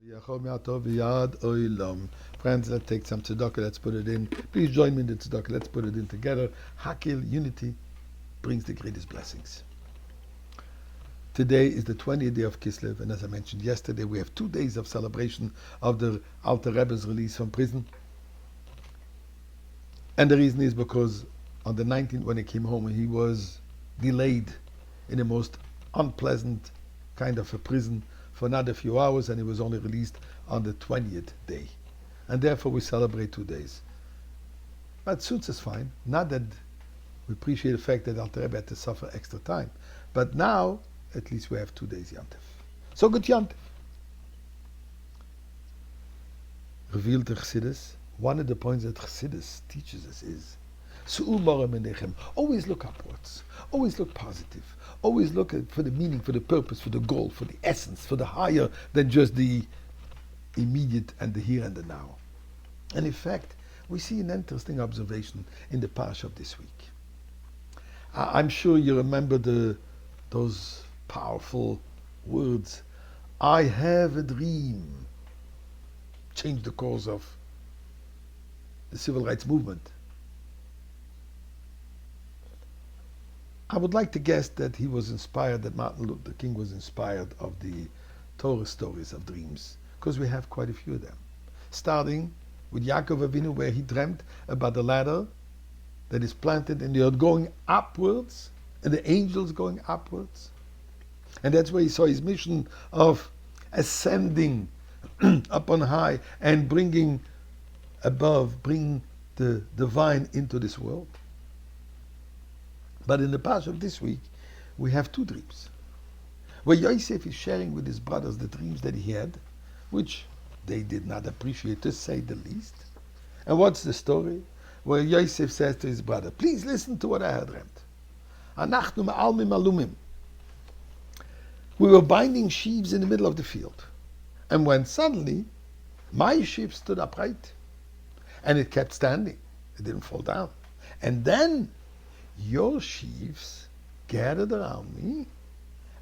Friends, let's take some tzedakah, let's put it in. Please join me in the tzedakah, let's put it in together. Hakil, unity, brings the greatest blessings. Today is the 20th day of Kislev, and as I mentioned yesterday, we have 2 days of celebration of the Alter Rebbe's release from prison. And the reason is because on the 19th, when he came home, he was delayed in the most unpleasant kind of a prison for another few hours, and he was only released on the 20th day. And therefore we celebrate 2 days. But suits us fine. Not that we appreciate the fact that Alter Rebbe had to suffer extra time. But now, at least we have 2 days Yantif. So good Yantif. Revealed to Chassidus, one of the points that Chassidus teaches us is always look upwards, always look positive, always look for the meaning, for the purpose, for the goal, for the essence, for the higher than just the immediate and the here and the now. And in fact, we see an interesting observation in the parsha of this week. I'm sure you remember those powerful words, I have a dream, changed the course of the civil rights movement. I would like to guess that he was inspired, that Martin Luther King was inspired of the Torah stories of dreams, because we have quite a few of them. Starting with Yaakov Avinu, where he dreamt about the ladder that is planted in the earth going upwards, and the angels going upwards. And that's where he saw his mission of ascending up on high and bringing the divine into this world. But in the parsha of this week, we have 2 dreams, where Yosef is sharing with his brothers the dreams that he had, which they did not appreciate, to say the least. And what's the story? Where Yosef says to his brother, please listen to what I had dreamt. Anachnu ma'almim alumim. We were binding sheaves in the middle of the field. And when suddenly, my sheaf stood upright, and it kept standing. It didn't fall down. And then your sheaves gathered around me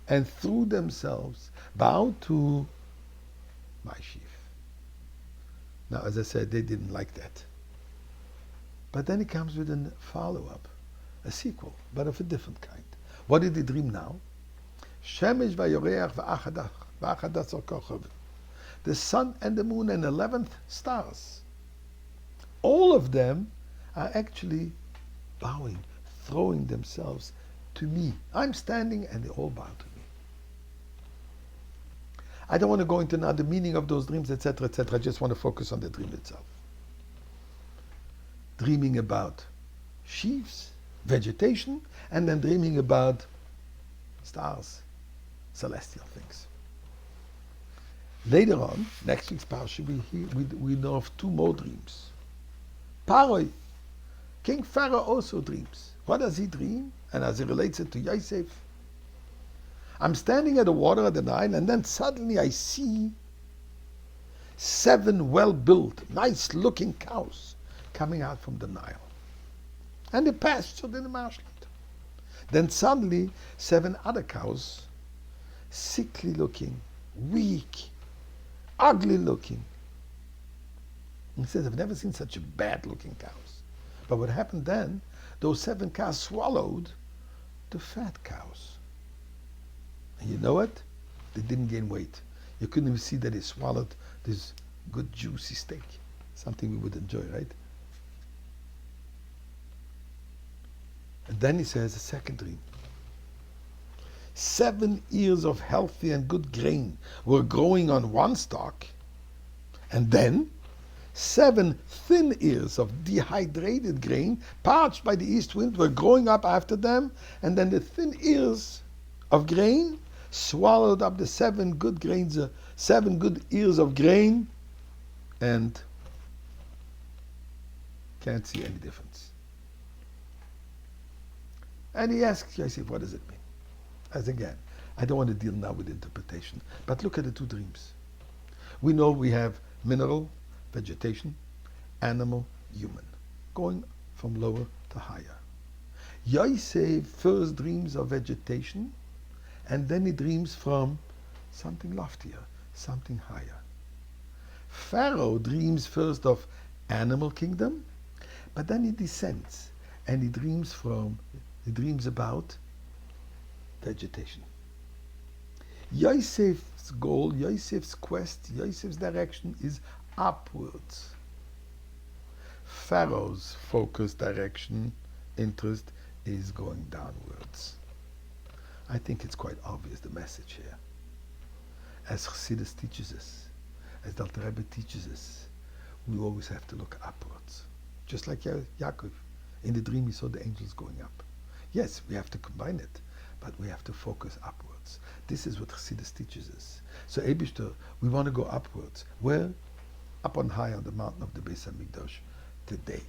and threw themselves, bowed to my sheaf. Now, as I said, they didn't like that. But then he comes with a follow-up, a sequel, but of a different kind. What did he dream now? Shemesh vayoreach v'achadas kochav. The sun and the moon and 11th stars. All of them are actually bowing, throwing themselves to me. I'm standing and they all bow to me. I don't want to go into now the meaning of those dreams, etc., etc. I just want to focus on the dream itself. Dreaming about sheaves, vegetation, and then dreaming about stars, celestial things. Later on, next week's parsha, we know of 2 more dreams. Paroi, King Pharaoh also dreams. What does he dream? And as he relates it to Yosef, I'm standing at the water of the Nile, and then suddenly I see 7 well-built, nice-looking cows coming out from the Nile. And they pastured in the marshland. Then suddenly 7 other cows, sickly-looking, weak, ugly-looking. He says, I've never seen such bad-looking cows. But what happened then, those 7 cows swallowed the fat cows. And you know what? They didn't gain weight. You couldn't even see that they swallowed this good juicy steak. Something we would enjoy, right? And then he says a second dream. 7 ears of healthy and good grain were growing on one stalk, and then 7 thin ears of dehydrated grain, parched by the east wind, were growing up after them, and then the thin ears of grain swallowed up the 7 good grains, 7 good ears of grain, and can't see any difference. And he asks Yosef, what does it mean? As again, I don't want to deal now with interpretation, but look at the 2 dreams. We know we have mineral, vegetation, animal, human, going from lower to higher. Yosef first dreams of vegetation, and then he dreams from something loftier, something higher. Pharaoh dreams first of animal kingdom, but then he descends and he dreams about vegetation. Yosef's goal, Yosef's quest, Yosef's direction is upwards. Pharaoh's focus, direction, interest is going downwards. I think it's quite obvious, the message here. As Chassidus teaches us, as the Alter Rebbe teaches us, we always have to look upwards. Just like Yaakov. In the dream he saw the angels going up. Yes, we have to combine it, but we have to focus upwards. This is what Chassidus teaches us. So Eibishter, we want to go upwards. Where? Up on high on the mountain of the Beis HaMikdash today.